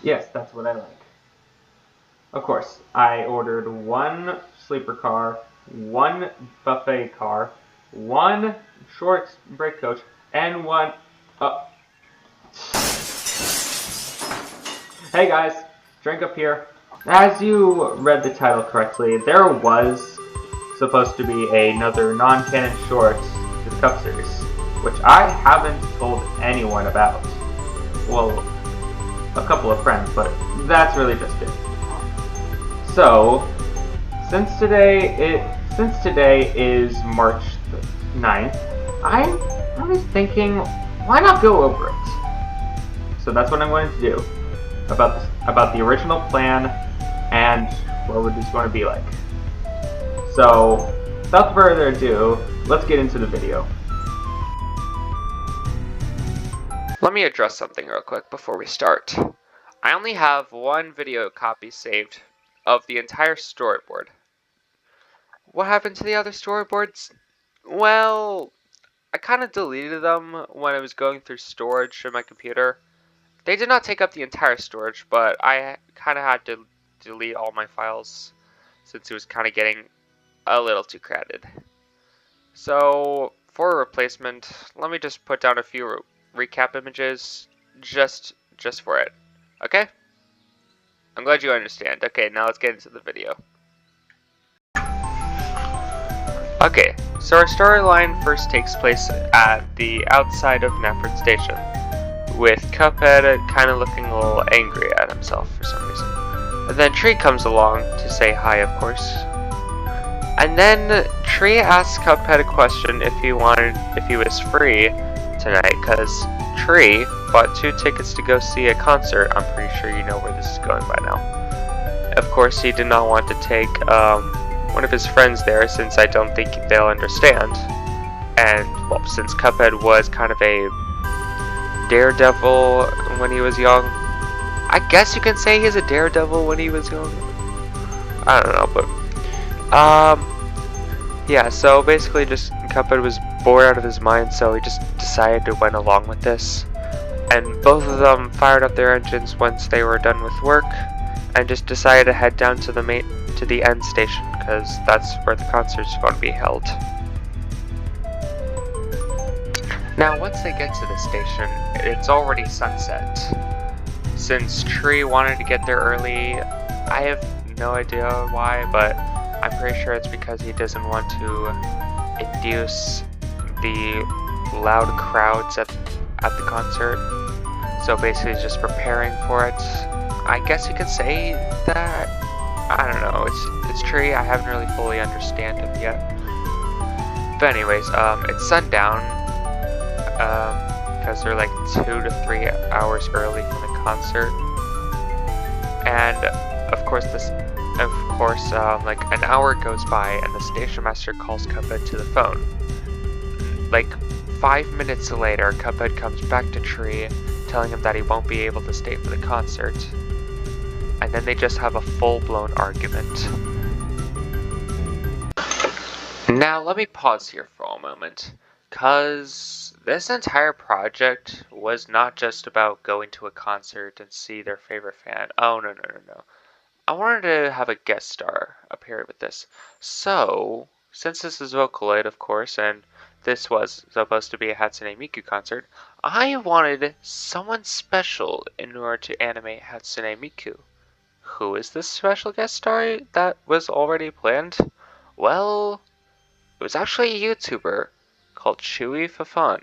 Yes, that's what I like. Of course, I ordered one sleeper car, one buffet car, one short break coach, and one... Hey guys, drink up here. As you read the title correctly, there was supposed to be another non-canon short to the Cup series, which I haven't told anyone about. Well, a couple of friends, but that's really just it. So, since today is March 9th, I was thinking, why not go over it? So that's what I'm going to do about the original plan and what it's going to be like. So, without further ado, let's get into the video. Let me address something real quick before we start. I only have one video copy saved of the entire storyboard. What happened to the other storyboards? Well, I kind of deleted them when I was going through storage in my computer. They did not take up the entire storage, but I kind of had to delete all my files since it was kind of getting a little too crowded. So, for a replacement, let me just put down a few recap images just for it. Okay? I'm glad you understand. Okay, now let's get into the video. Okay, so our storyline first takes place at the outside of Nefford Station, with Cuphead kind of looking a little angry at himself for some reason. And then Tree comes along to say hi, of course. And then Tree asks Cuphead a question if he was free tonight, because Tree bought 2 tickets to go see a concert. I'm pretty sure you know where this is going by now. Of course, he did not want to take one of his friends there, since I don't think they'll understand. And, well, since Cuphead was kind of a daredevil when he was young, I guess you can say he's a daredevil when he was young. I don't know, but yeah, so basically just Cuphead was bored out of his mind, so he just decided to went along with this. And both of them fired up their engines once they were done with work, and just decided to head down to the end station, because that's where the concert's going to be held. Now, once they get to the station, it's already sunset. Since Tree wanted to get there early, I have no idea why, but I'm pretty sure it's because he doesn't want to induce the loud crowds at the concert. So basically he's just preparing for it. I guess you could say that. I don't know, it's Tree. I haven't really fully understand him yet. But anyways, it's sundown, because they're like 2 to 3 hours early from the concert. And of course like an hour goes by and the station master calls Cuphead to the phone. Like 5 minutes later, Cuphead comes back to Tree, telling him that he won't be able to stay for the concert. And then they just have a full-blown argument. Now let me pause here for a moment, cause this entire project was not just about going to a concert and see their favorite fan. Oh, no. I wanted to have a guest star appear with this. So, since this is Vocaloid, of course, and this was supposed to be a Hatsune Miku concert, I wanted someone special in order to animate Hatsune Miku. Who is this special guest star that was already planned? Well, it was actually a YouTuber called Chewy for Fun.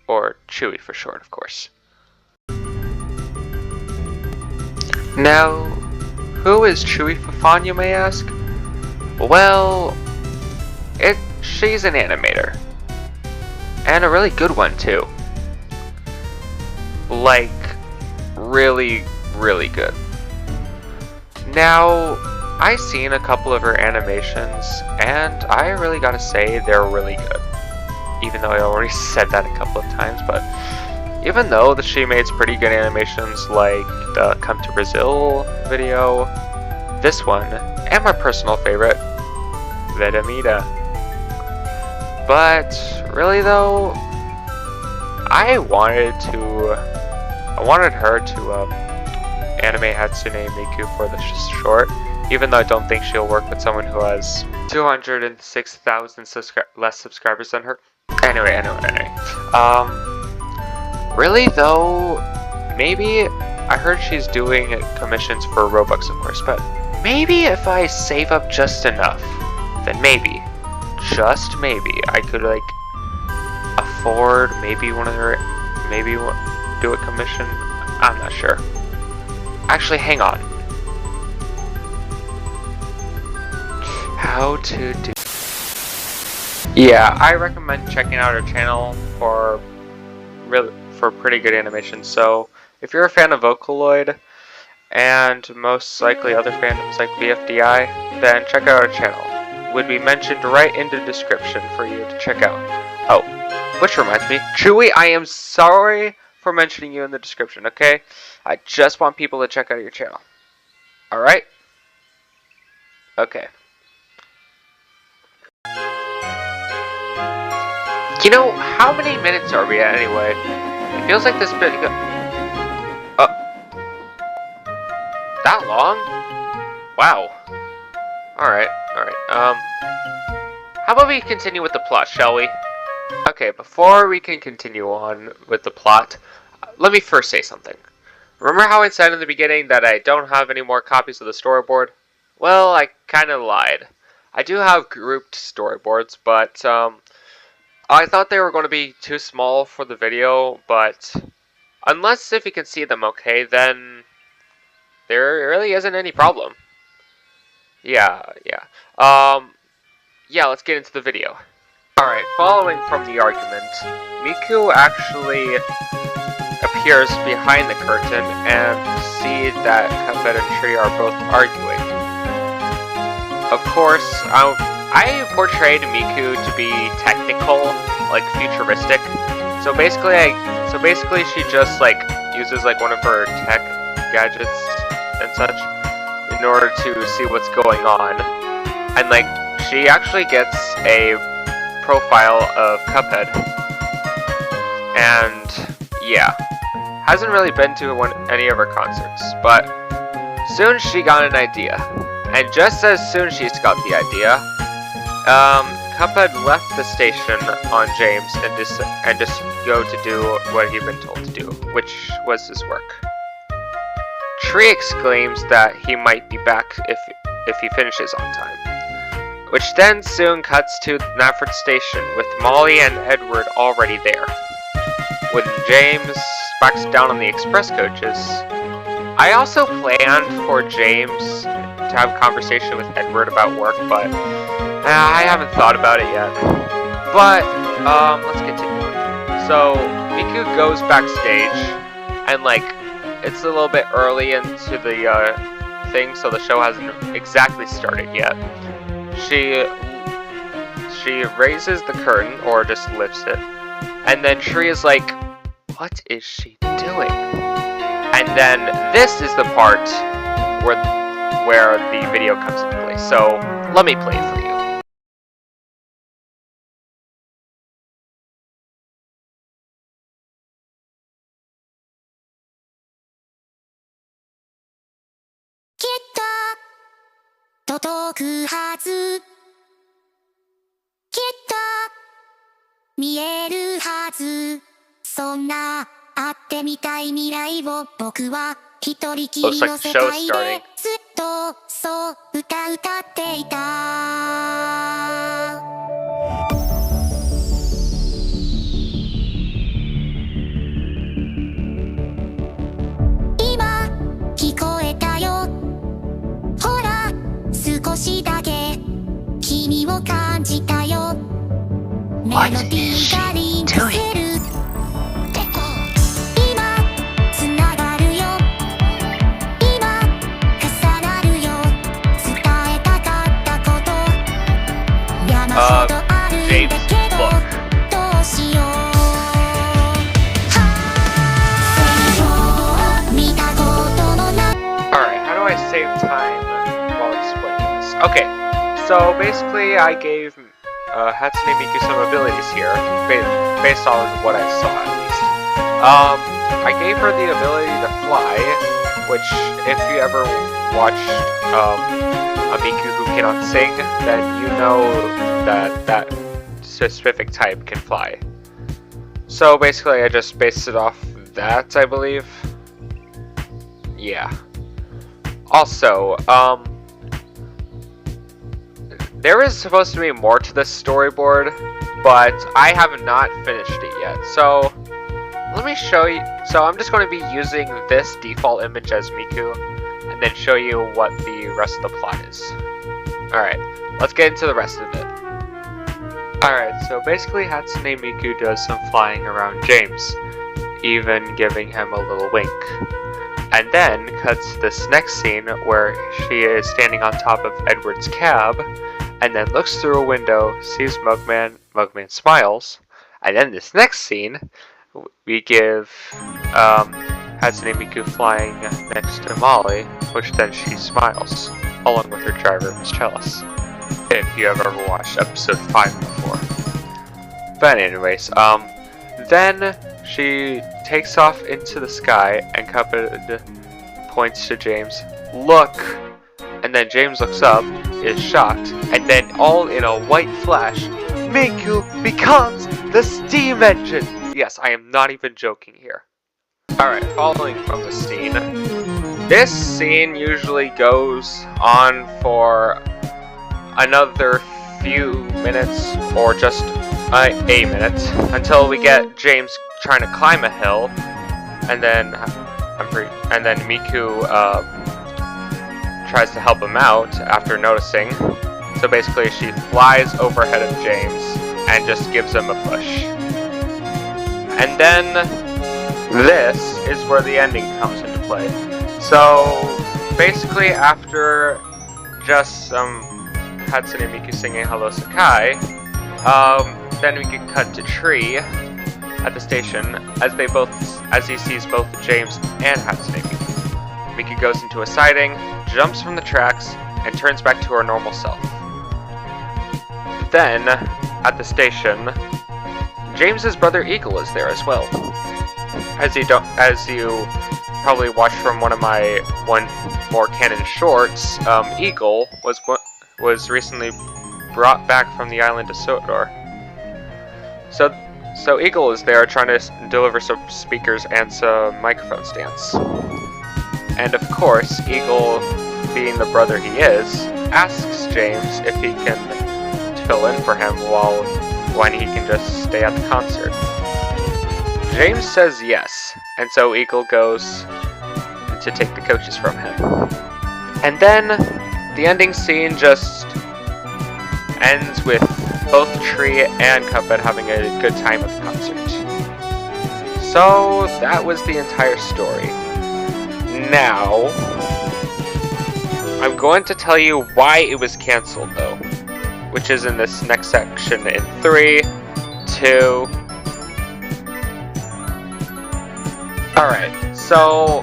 Or Chewy for short, of course. Now, who is Chewy for Fun, you may ask? Well, she's an animator. And a really good one, too. Like, really, really good. Now, I've seen a couple of her animations, and I really gotta say they're really good. Even though I already said that a couple of times, but even though she made pretty good animations like the Come to Brazil video, this one, and my personal favorite, Vedamita. But really though, I wanted her to anime Hatsune Miku for the short, even though I don't think she'll work with someone who has 206,000 less subscribers than her. Anyway. Really though, maybe I heard she's doing commissions for Robux, of course, but maybe if I save up just enough, then maybe, just maybe, I could like afford maybe one of her, maybe do a commission. I'm not sure. Actually, hang on. How to do? Yeah, I recommend checking out her channel for pretty good animation. So if you're a fan of Vocaloid and most likely other fandoms like VFDI, then check out our channel. Would be mentioned right in the description for you to check out. Oh, which reminds me, Chewy, I am sorry for mentioning you in the description, okay? I just want people to check out your channel. Alright? Okay. You know, how many minutes are we at anyway? It feels like this bit... that long? Wow. Alright. How about we continue with the plot, shall we? Okay, before we can continue on with the plot, let me first say something. Remember how I said in the beginning that I don't have any more copies of the storyboard? Well, I kinda lied. I do have grouped storyboards, but I thought they were going to be too small for the video, but unless if you can see them okay, then there really isn't any problem. Yeah, let's get into the video. Alright, following from the argument, Miku actually appears behind the curtain and see that Cuphead and Tree are both arguing. Of course, I portrayed Miku to be technical, like futuristic. So basically she just like uses like one of her tech gadgets and such in order to see what's going on. And like she actually gets a profile of Cuphead. And yeah, hasn't really been to any of her concerts, but soon she got an idea. And just as soon as she's got the idea, Cuphead left the station on James and just go to do what he'd been told to do, which was his work. Tree exclaims that he might be back if he finishes on time, which then soon cuts to Nafford Station with Molly and Edward already there. When James backs down on the express coaches, I also planned for James to have a conversation with Edward about work, but I haven't thought about it yet. But let's continue. So Miku goes backstage, and like it's a little bit early into the thing, so the show hasn't exactly started yet. She raises the curtain, or just lifts it, and then Tree is like, "What is she doing?" And then this is the part where the video comes into play. So let me play it for you. Looks like the show is starting. What is she doing? James, look. Alright, how do I save time while explaining this? Okay, so basically I gave Hatsune Miku some abilities here, based on what I saw at least. I gave her the ability to fly, which if you ever watched a Miku who cannot sing, then you know that that specific type can fly. So basically I just based it off that, I believe. Yeah. Also, there is supposed to be more to this storyboard, but I have not finished it yet. So let me show you. So I'm just going to be using this default image as Miku, and then show you what the rest of the plot is. Alright, let's get into the rest of it. Alright, so basically Hatsune Miku does some flying around James, even giving him a little wink. And then cuts to this next scene where she is standing on top of Edward's cab, and then looks through a window, sees Mugman smiles, and then this next scene, we give Hatsune Miku flying next to Molly, which then she smiles, along with her driver, Miss Chalice. If you have ever watched episode 5 before. But anyways, then she takes off into the sky, and Cupid points to James, "Look!" And then James looks up, is shocked, and then all in a white flash, Miku becomes the steam engine! Yes, I am not even joking here. Alright, following from the scene. This scene usually goes on for another few minutes, or just a minute, until we get James trying to climb a hill, and then Miku tries to help him out after noticing. So basically she flies overhead of James and just gives him a push. And then this is where the ending comes into play. So basically after just some Hatsune Miku singing Hello Sakai, then we can cut to Tree at the station as he sees both James and Hatsune Miku. Miku goes into a siding, jumps from the tracks, and turns back to her normal self. Then, at the station, James's brother Eagle is there as well. As you probably watched from one of my more canon shorts, Eagle was recently brought back from the island of Sodor. So Eagle is there trying to deliver some speakers and some microphone stands. And of course, Eagle, being the brother he is, asks James if he can fill in for him when he can just stay at the concert. James says yes, and so Eagle goes to take the coaches from him. And then the ending scene just ends with both Tree and Cuphead having a good time at the concert. So that was the entire story. Now, I'm going to tell you why it was cancelled though, which is in this next section in 3, 2... Alright, so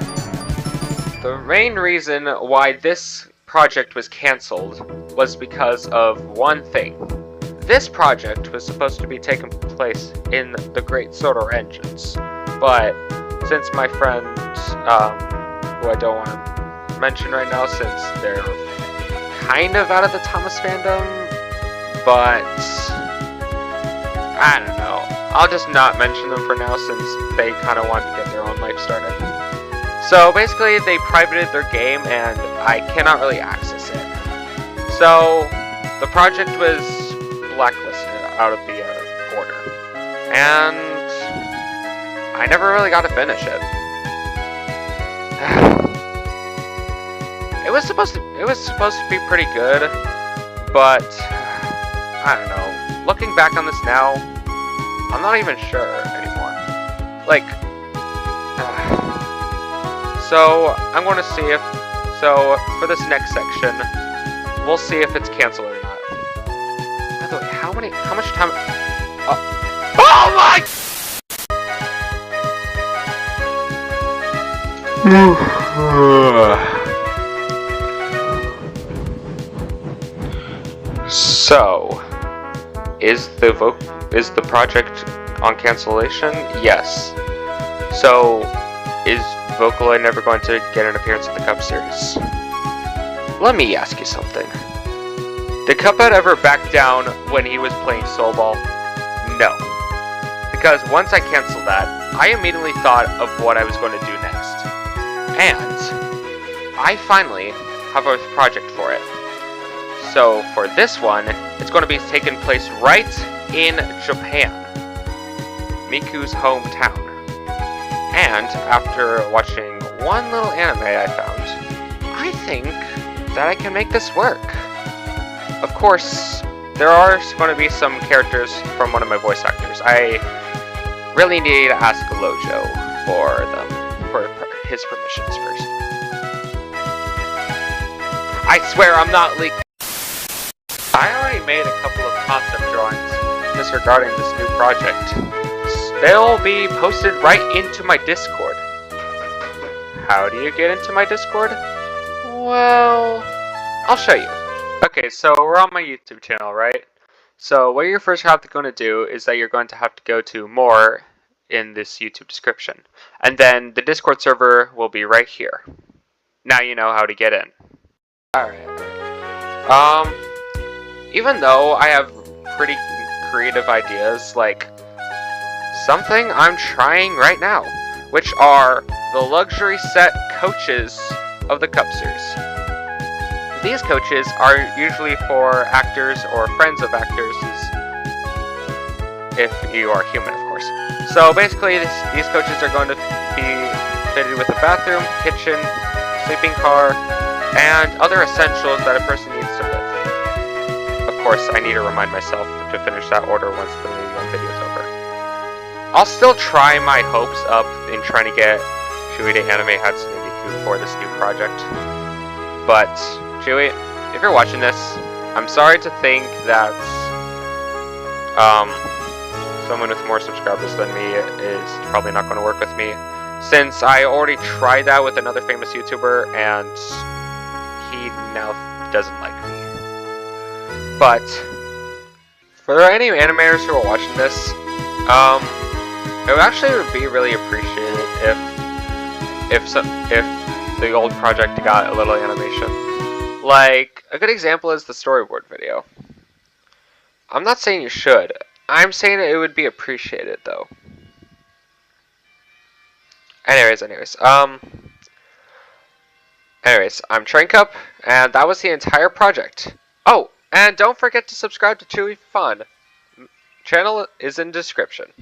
the main reason why this project was cancelled was because of one thing. This project was supposed to be taking place in the Great Sodor Engines, but since my friend, who I don't want to mention right now since they're kind of out of the Thomas fandom, but I don't know. I'll just not mention them for now since they kind of want to get their own life started. So basically they privated their game and I cannot really access it. So the project was blacklisted out of the order. And I never really got to finish it. It was supposed to be pretty good, but I don't know. Looking back on this now, I'm not even sure anymore. Like, so I'm going to see if, so for this next section, we'll see if it's canceled or not. By the way, how much time? Oh my! So, is the project on cancellation? Yes. So, is Vocaloid never going to get an appearance in the Cup series? Let me ask you something. Did Cuphead ever back down when he was playing Soul Ball? No. Because once I canceled that, I immediately thought of what I was going to do next. And I finally have a project for it. So for this one, it's going to be taking place right in Japan, Miku's hometown. And after watching one little anime I found, I think that I can make this work. Of course, there are going to be some characters from one of my voice actors. I really need to ask Lojo for his permissions first. I swear I'm not leaking. I already made a couple of concept drawings disregarding this new project. They'll be posted right into my Discord. How do you get into my Discord? Well, I'll show you. Okay, so we're on my YouTube channel, right? So what you're first going to do is that you're going to have to go to more in this YouTube description. And then the Discord server will be right here. Now you know how to get in. Alright. Even though I have pretty creative ideas, like something I'm trying right now, which are the luxury set coaches of the Cup series. These coaches are usually for actors or friends of actors, if you are human, of course. So basically, these coaches are going to be fitted with a bathroom, kitchen, sleeping car, and other essentials that a person needs to live. Of course, I need to remind myself to finish that order once the video is over. I'll still try my hopes up in trying to get Chewy to animate Hatsune Miku for this new project. But Chewy, if you're watching this, I'm sorry to think that someone with more subscribers than me is probably not going to work with me, since I already tried that with another famous YouTuber and he now doesn't like me. But for any animators who are watching this, it would actually be really appreciated if the old project got a little animation. Like, a good example is the storyboard video. I'm not saying you should. I'm saying it would be appreciated, though. Anyways, I'm Train Cup, and that was the entire project. Oh, and don't forget to subscribe to Chewy for Fun. Channel is in description.